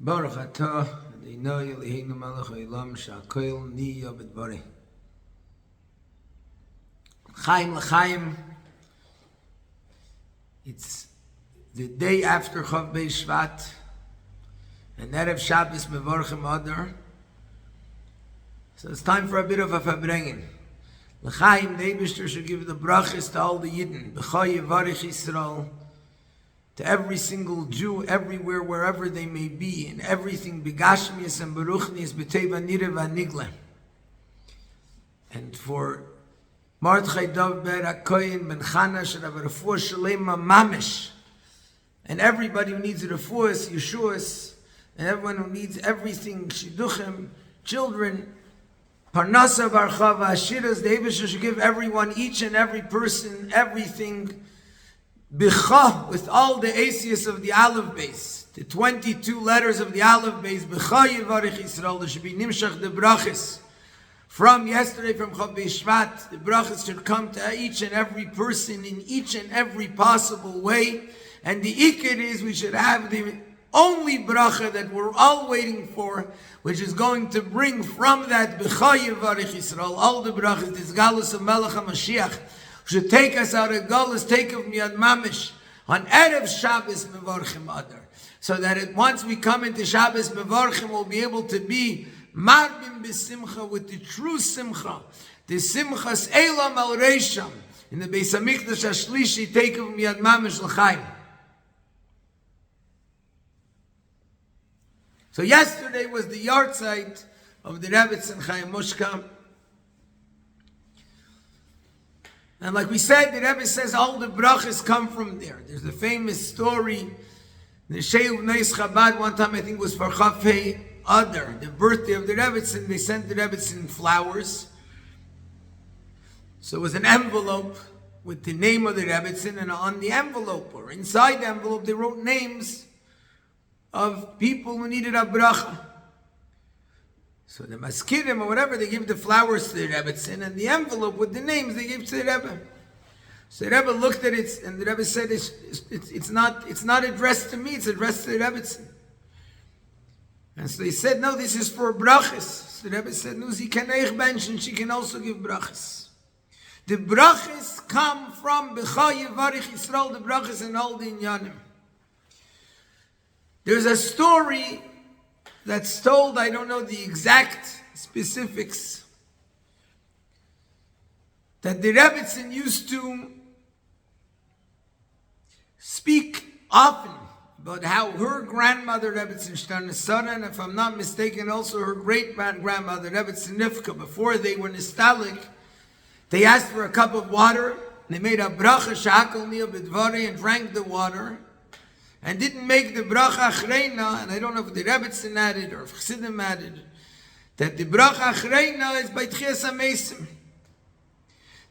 Baruch atah Adonai Eloheinu melech haolam she'akol niya b'dvarei. Chaim l'chaim. It's the day after Chav Beis Shvat, and Erev Shabbos mevorchim Adar. So it's time for a bit of a farbrengen. L'chaim, the Eibishter should give the brachas to all the Yidden. B'cha yivarich Yisrael. To every single Jew, everywhere, wherever they may be, in everything, begashmias and beruchnias, b'teva nire v'nigle. And for Mordechai Dov Ber HaKoyin Ben Chana shel refuah shalema mamish, and everybody who needs refuahs, Yeshuas, and everyone who needs everything, shidduchim, children, parnasa barchava, ashiras, the Eibishter should give everyone, each and every person, everything, B'cha, with all the asias of the Aleph base, the 22 letters of the Aleph base, B'cha yivarich Yisrael, there should be nimshach the brachas. From yesterday, from Chav Beis Shvat, the brachas should come to each and every person in each and every possible way. And the ikir is we should have the only bracha that we're all waiting for, which is going to bring from that B'cha yivarich Yisrael, all the brachas, this galus of Melech HaMashiach, should take us out of Galus, take of Miyad Mamish, on Erev Shabbos Mevorchim Adar. So that once we come into Shabbos Mevorchim, we'll be able to be Marbim B'Simcha, with the true Simcha, the Simchas Eilam Al Reisham, in the Beis HaMikdash HaShlishi, take of Miyad Mamish L'chaim. So yesterday was the yahrzeit of the Rebbetzin Chaim Mushka. And like we said, the Rebbe says all the brachas come from there. There's a famous story. The Sheiv Neis Chabad, one time I think was for Chafei Adar, the birthday of the Rebbetzin. They sent the Rebbetzin flowers. So it was an envelope with the name of the Rebbetzin, and on the envelope, or inside the envelope, they wrote names of people who needed a bracha. So the maskirim or whatever, they give the flowers to the Rebbetzin, and the envelope with the names they gave to the Rebbe. So the Rebbe looked at it, and the Rebbe said, it's not addressed to me, it's addressed to the Rebbetzin. And so they said, no, this is for brachas. So the Rebbe said, no, she can eich bench, and she can also give brachas. The brachas come from B'cha yivarich Yisrael, the brachas and all the inyanim. There's a story that's told, I don't know the exact specifics, that the Rebbetzin used to speak often about how her grandmother Rebbetzin Shtarnesara, and if I'm not mistaken also her great-grandmother Rebbetzin Nifka, before they were nostalgic, they asked for a cup of water, and they made a bracha sha'akol niya b'dvarei, and drank the water, and didn't make the bracha achreina, and I don't know if the Rebbetzin added or if Chassidim added, that the bracha achreina is by Tchias HaMeisim.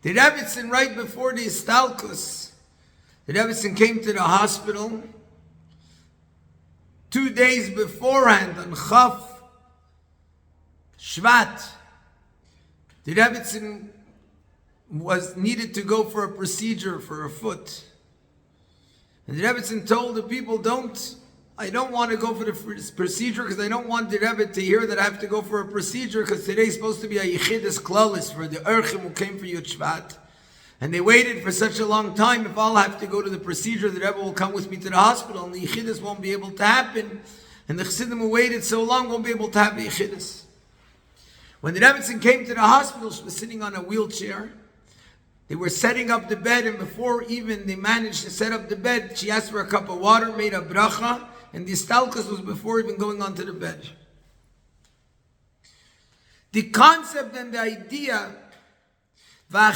The Rebbetzin, right before the Istalkus, the Rebbetzin came to the hospital 2 days beforehand on Chav Shvat. The Rebbetzin needed to go for a procedure for her foot. And the Rebbetzin told the people, I don't want to go for the procedure because I don't want the Rebbe to hear that I have to go for a procedure, because today's supposed to be a Yechidus Klalis for the Erchim who came for Yud Shvat. And they waited for such a long time. If I'll have to go to the procedure, the Rebbe will come with me to the hospital, and the Yechidus won't be able to happen. And the Chassidim who waited so long won't be able to have the Yechidus. When the Rebbetzin came to the hospital, she was sitting on a wheelchair. They were setting up the bed, and before even they managed to set up the bed, she asked for a cup of water, made a bracha, and the istalkus was before even going onto the bed. The concept and the idea, the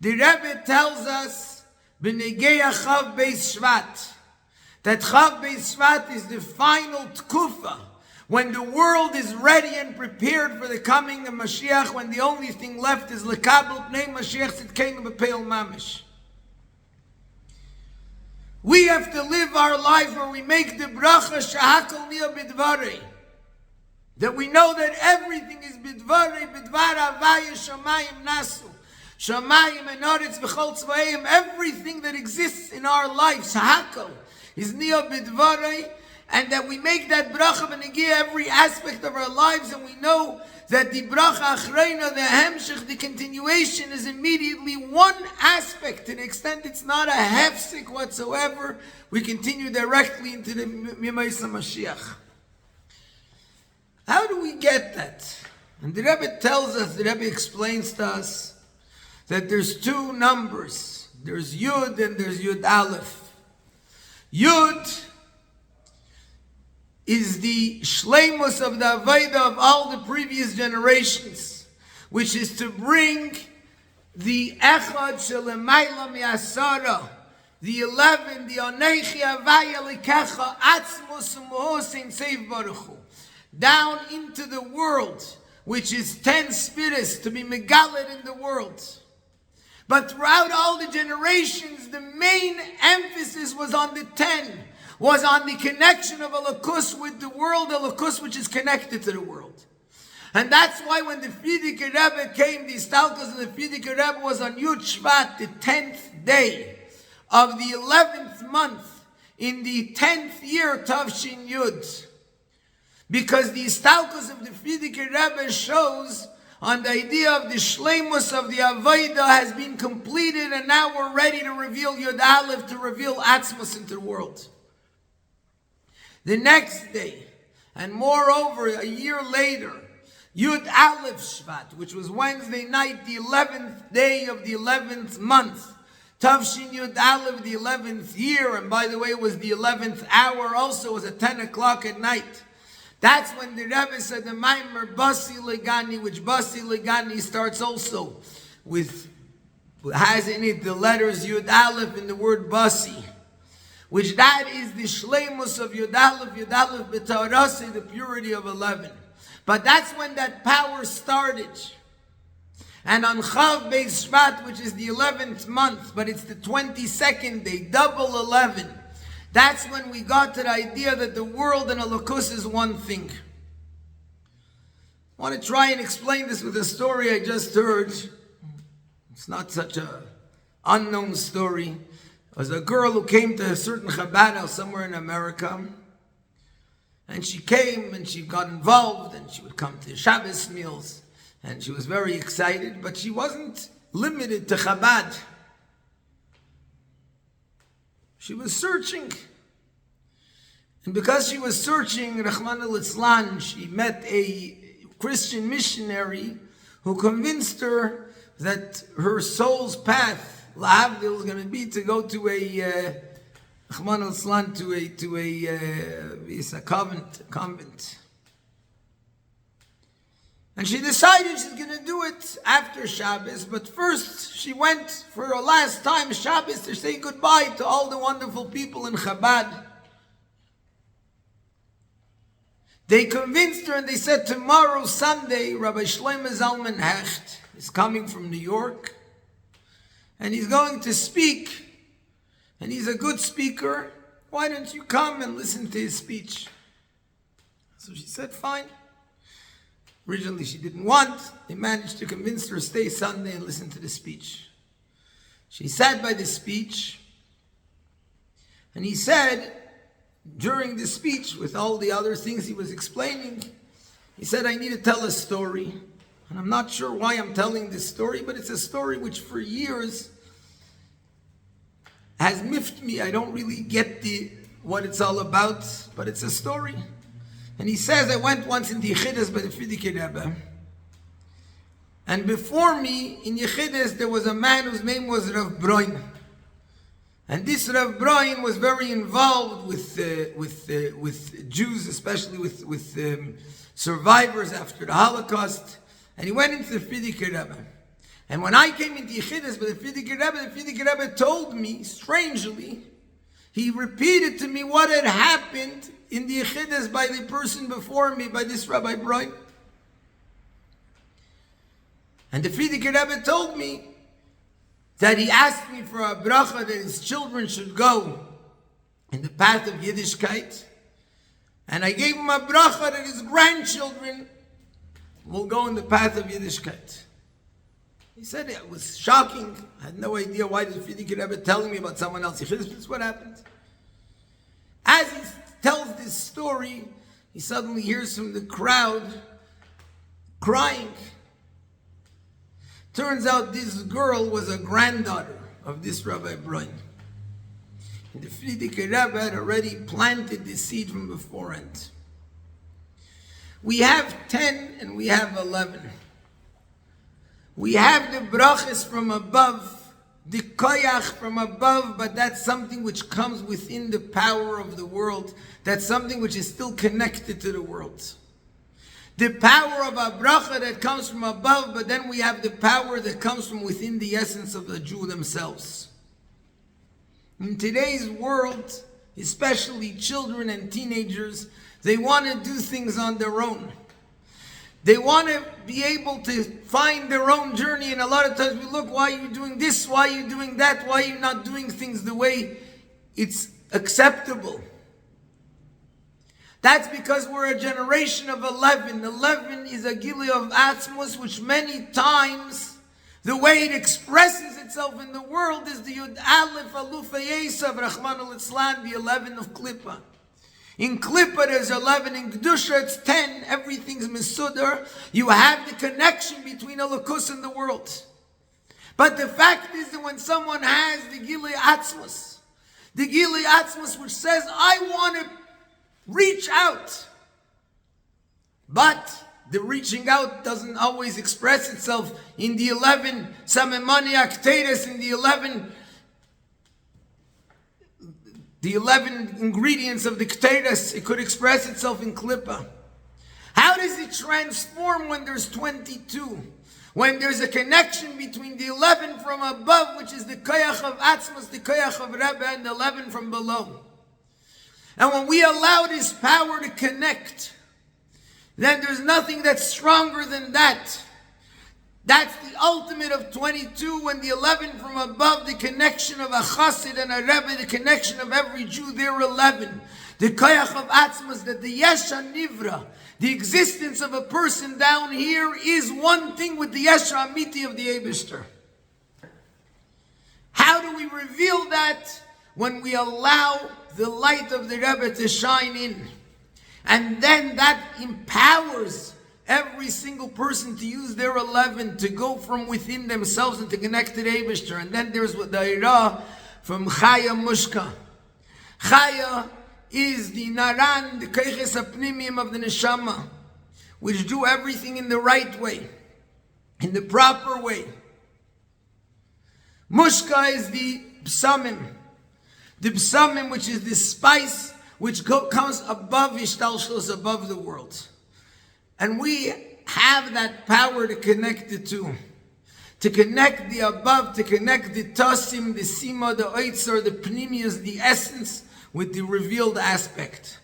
Rebbe tells us, b'negei Chav Beis Shvat, that Chav Beis Shvat is the final tkufa, when the world is ready and prepared for the coming of Mashiach, when the only thing left is lekabel pnei Mashiach tzidkeinu b'peil mamish. We have to live our life where we make the bracha sha'akol niya b'dvarei, that we know that everything is b'dvarei, b'dvar havaya shamayim nasu, shamayim and aretz v'chol tzvaim, everything that exists in our lives, sha'akol, is Nia Bidvarei, and that we make that bracha b'negia every aspect of our lives, and we know that the bracha achreina, the hemshech, the continuation, is immediately one aspect. To the extent it's not a hefsek whatsoever, we continue directly into the Mimaisa Mashiach. How do we get that? And the Rebbe tells us, the Rebbe explains to us, that there's two numbers. There's Yud and there's Yud Aleph. Yud is the shleimus of the Avodah of all the previous generations, which is to bring the Echad Shelemayla Mi'asara, the 11, the Onechi Avaya Likecha Atzmos U'Mohos Ein Seif Baruch Hu, down into the world, which is 10 spirits to be megaled in the world. But throughout all the generations, the main emphasis was on the 10, was on the connection of Elokus with the world, Elokus which is connected to the world. And that's why when the Frierdiker Rebbe came, the Stalkos of the Frierdiker Rebbe was on Yud Shvat, the 10th day of the 11th month, in the 10th year Tavshin Yud. Because the Stalkos of the Frierdiker Rebbe shows on the idea of the shleimus of the Avodah has been completed, and now we're ready to reveal Yud Aleph, to reveal Atzmos into the world. The next day, and moreover, a year later, Yud Aleph Shvat, which was Wednesday night, the 11th day of the 11th month, Tavshin Yud Aleph, the 11th year, and by the way, it was the 11th hour, also was at 10 o'clock at night. That's when the Rebbe said the Maimer Basi Legani, which Basi Legani starts also with, has in it the letters Yud Aleph in the word Basi, which that is the shleimus of Yud Aleph b'Torasi, the purity of 11. But that's when that power started. And on Chav Beis Shvat, which is the 11th month, but it's the 22nd day, double 11, that's when we got to the idea that the world and Elokus is one thing. I want to try and explain this with a story I just heard. It's not such an unknown story. It was a girl who came to a certain Chabad house somewhere in America. And she came and she got involved, and she would come to Shabbos meals. And she was very excited, but she wasn't limited to Chabad. She was searching. And because she was searching, Rahman al-Islan, she met a Christian missionary who convinced her that her soul's path, La'avdil, is going to be to go to a Rahman al-Islan, to a convent. And she decided she's going to do it after Shabbos, but first she went for a last time Shabbos to say goodbye to all the wonderful people in Chabad. They convinced her and they said, tomorrow, Sunday, Rabbi Shlomo Zalman Hecht is coming from New York, and he's going to speak, and he's a good speaker. Why don't you come and listen to his speech? So she said, fine. Originally she didn't want. They managed to convince her to stay Sunday and listen to the speech. She sat by the speech, and he said, during the speech, with all the other things he was explaining, he said, I need to tell a story. And I'm not sure why I'm telling this story, but it's a story which for years has miffed me. I don't really get what it's all about, but it's a story. And he says, I went once in the Yechidus by the Frierdiker Rebbe. And before me, in Yechidus, there was a man whose name was Rav Broin. And this Rav Broin was very involved with Jews, especially with survivors after the Holocaust. And he went into the Frierdiker Rebbe. And when I came into Yechidus by the Frierdiker Rebbe told me, strangely, he repeated to me what had happened in the Yechidus by the person before me, by this Rabbi Broin. And the Frierdiker Rebbe told me that he asked me for a bracha that his children should go in the path of Yiddishkeit. And I gave him a bracha that his grandchildren will go in the path of Yiddishkeit. He said it was shocking. I had no idea why the Frierdiker Rebbe telling me about someone else. That's what happened. As he tells this story, he suddenly hears from the crowd crying. Turns out this girl was a granddaughter of this Rabbi Brian. And the Frierdiker Rebbe had already planted the seed from beforehand. We have 10 and we have 11. We have the brachas from above, the koyach from above, but that's something which comes within the power of the world. That's something which is still connected to the world. The power of a bracha that comes from above, but then we have the power that comes from within the essence of the Jew themselves. In today's world, especially children and teenagers, they want to do things on their own. They want to be able to find their own journey, and a lot of times we look, why are you doing this? Why are you doing that? Why are you not doing things the way it's acceptable? That's because we're a generation of 11. 11 is a gili of atzmos, which many times the way it expresses itself in the world is the Yud Aleph Aluf Yesav Rachman al-Itzlan, the 11 of Klippa. In Klippa there's 11, in Kedusha it's 10, everything's Mesudar. You have the connection between Elokus and the world. But the fact is that when someone has the Gili Atzmos which says, I want to reach out, but the reaching out doesn't always express itself in the 11 Samemani Akteres, in the 11 ingredients of the Kteres. It could express itself in Klippa. How does it transform when there's 22? When there's a connection between the 11 from above, which is the Koyach of Atzmos, the Koyach of Rebbe, and the 11 from below. And when we allow this power to connect, then there's nothing that's stronger than that. That's the ultimate of 22, when the 11 from above, the connection of a chassid and a rebbe, the connection of every Jew, they're 11. The koyach of atzmos, that the yesha nivra, the existence of a person down here, is one thing with the yesha amiti of the Eibishter. How do we reveal that? When we allow the light of the Rebbe to shine in. And then that empowers every single person to use their 11 to go from within themselves and to connect to the Eibishter. And then there's what the Ira from Chaya Mushka. Chaya is the Naran, the Keiches Apnimim of the Neshama, which do everything in the right way, in the proper way. Mushka is the Psamim. The Psamim, which is the spice which comes above Ishtalshlos, above the world. And we have that power to connect the two. To connect the above, to connect the Tasim, the Sima, the Oitzer, the Pnimius, the essence, with the revealed aspect.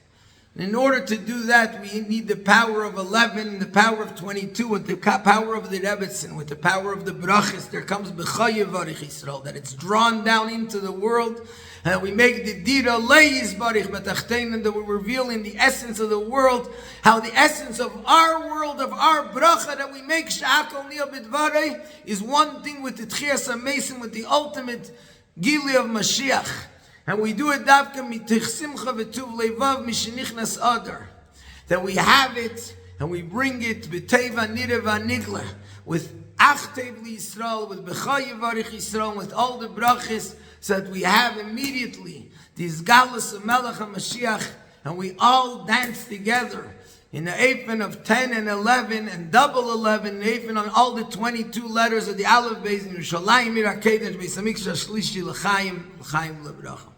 And in order to do that, we need the power of 11, the power of 22, with the power of the Rebbetzin, with the power of the Brachas. There comes B'chayev Varich Yisrael, that it's drawn down into the world. And we make the Dira Leis Barich B'tachtein, that we reveal in the essence of the world, how the essence of our world, of our Bracha, that we make Sha'akol Niyah B'dvarei, is one thing with the Tchias HaMesim, with the ultimate Gili of Mashiach. And we do it davka mitich simcha v'tuv leivav mishenichnas adar. That we have it and we bring it b'teva nireva nigla, with achtev Yisrael, with b'chayev varich Yisrael, with all the brachas, so that we have immediately these galus of Melech HaMashiach, and we all dance together in the Eifen of 10 and 11 and double 11, Eifen on all the 22 letters of the Aleph Beis in Yerushalayim Mirakedesh Beis Hamikdash Shlishi L'chaim L'chaim L'bracha.